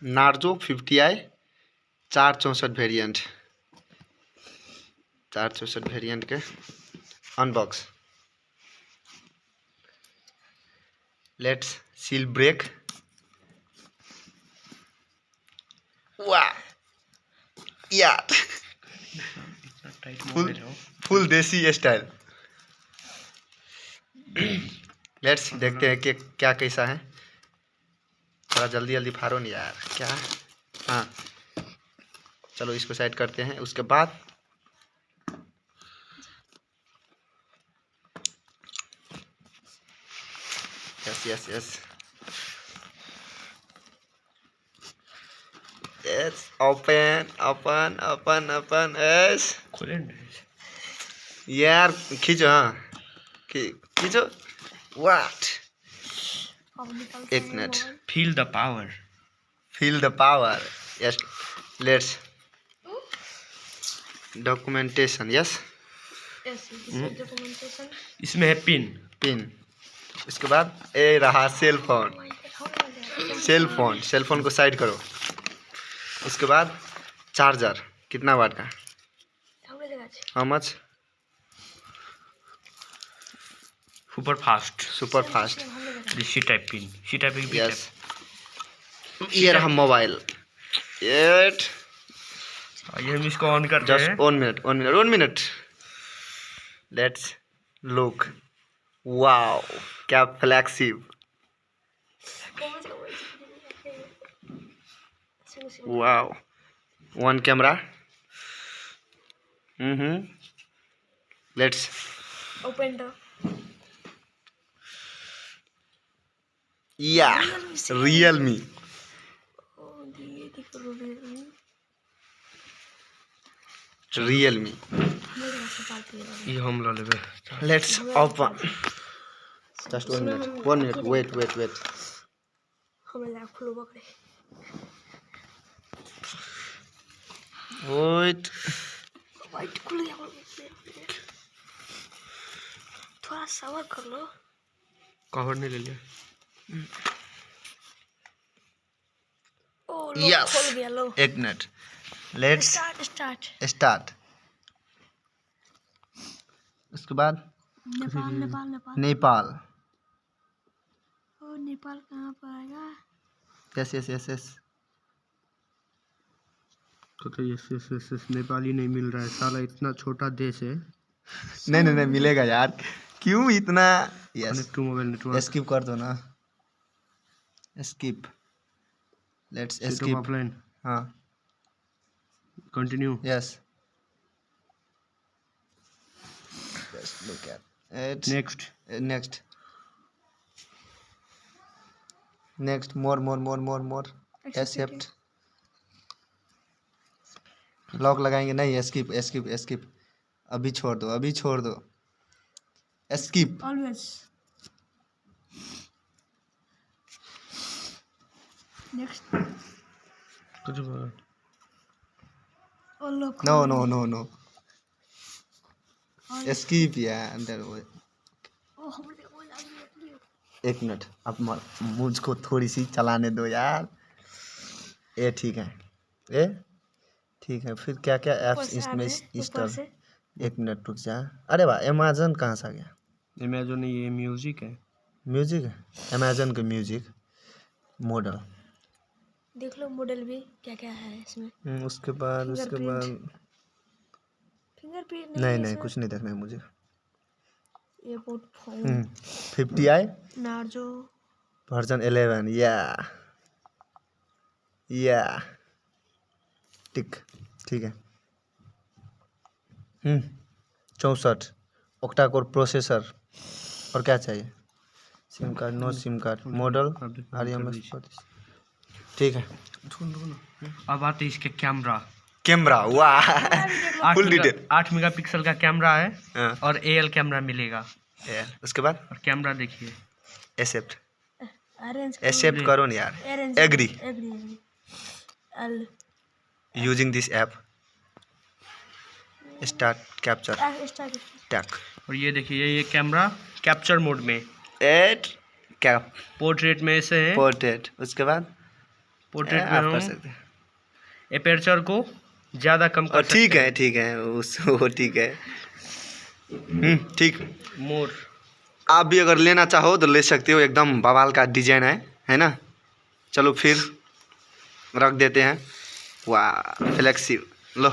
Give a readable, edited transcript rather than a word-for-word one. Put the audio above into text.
Narzo 50i 464 variant, 464 variant के unbox. Let's seal break. वाह यार, फुल देसी स्टाइल। लेट्स देखते हैं कि क्या कैसा है। थोड़ा जल्दी जल्दी फाड़ो नहीं यार, क्या। हाँ चलो इसको साइड करते हैं। उसके बाद yes yes yes yes, open open open open. Yes यार खींचो, हाँ खींचो। व्हाट, एक minute. Feel the power, feel the power. Yes let's documentation. Yes documentation. इसमें है पिन। पिन। इसके बाद ए रहा सेल फोन। सेल फोन को साइड करो। उसके बाद चार्जर, कितना वाट का, how much, super fast. Super fast. C type pin, C type की यस ये रहा मोबाइल। एट ये हम इसको ऑन करते हैं। Just 1 minute. Let's look. Wow क्या flagship. Wow, 1 camera. Let's open the या रियलमी। रियलमी ये हम ला लेबे। Let's open. Just 1 minute wait. हमें खुलो पकड़े। वेट वाइट खुल गया। थोड़ा सबर कर लो। कवर नहीं ले लिया। ओ यस खुल गया लो। 1 मिनट। Let's start. उसके बाद नेपाल। ओ नेपाल कहाँ पर आएगा? यस तो यस नेपाली नहीं मिल रहा है साला, इतना छोटा देश है। नहीं मिलेगा यार, क्यों इतना। Yes connect to mobile network. Skip कर दो ना, स्किप। Let's skip. ऑफलाइन। हाँ continue. Yes just look at next. Next more accept. Lock लगाएंगे नहीं, स्किप। अभी छोड़ दो स्किप। Always next. कुछ नो स्किप यार। एक मिनट, अब मुझको थोड़ी सी चलाने दो यार। ये ठीक है। फिर क्या ऐप्स इसमें इंस्टॉल। 1 मिनट रुक जा। अरे वाह, अमेजन कहाँ से आ गया? अमेजन ये म्यूजिक है। म्यूजिक है, अमेजन का म्यूजिक मॉडल। देख लो मॉडल भी क्या है इसमें। उसके बाद फिंगरप्रिंट नहीं कुछ नहीं देखना है मुझे। ये बहुत फोन 50i नार्जो वर्जन 11। या ठीक है। 64 ऑक्टा कोर प्रोसेसर। और क्या चाहिए? SIM card, no SIM card, model RMS 34। ठीक है। अब आते हैं इसके कैमरा। वाह फुल डिटेल। 8 मेगापिक्सल का कैमरा है। हाँ। और AL कैमरा मिलेगा। उसके बाद और कैमरा देखिए। एक्सेप्ट करो ना यार। Agree using this app. Start capture टैक। और ये देखिए ये कैमरा कैप्चर मोड में। एट कैप पोर्ट्रेट में ऐसे है। पोर्ट्रेट। उसके बाद पोर्ट्रेट में आप कर हम सकते हैं। एपर्चर को ज़्यादा कम कर ठीक सकते है, ठीक है, वो ठीक है। ठीक। मोर। आप भी अगर लेना चाहो तो ले सकते हो, एकदम बवाल का डिजाइन है ना। चलो फिर रख देते हैं। वाह फ्लेक्सिबल, लो।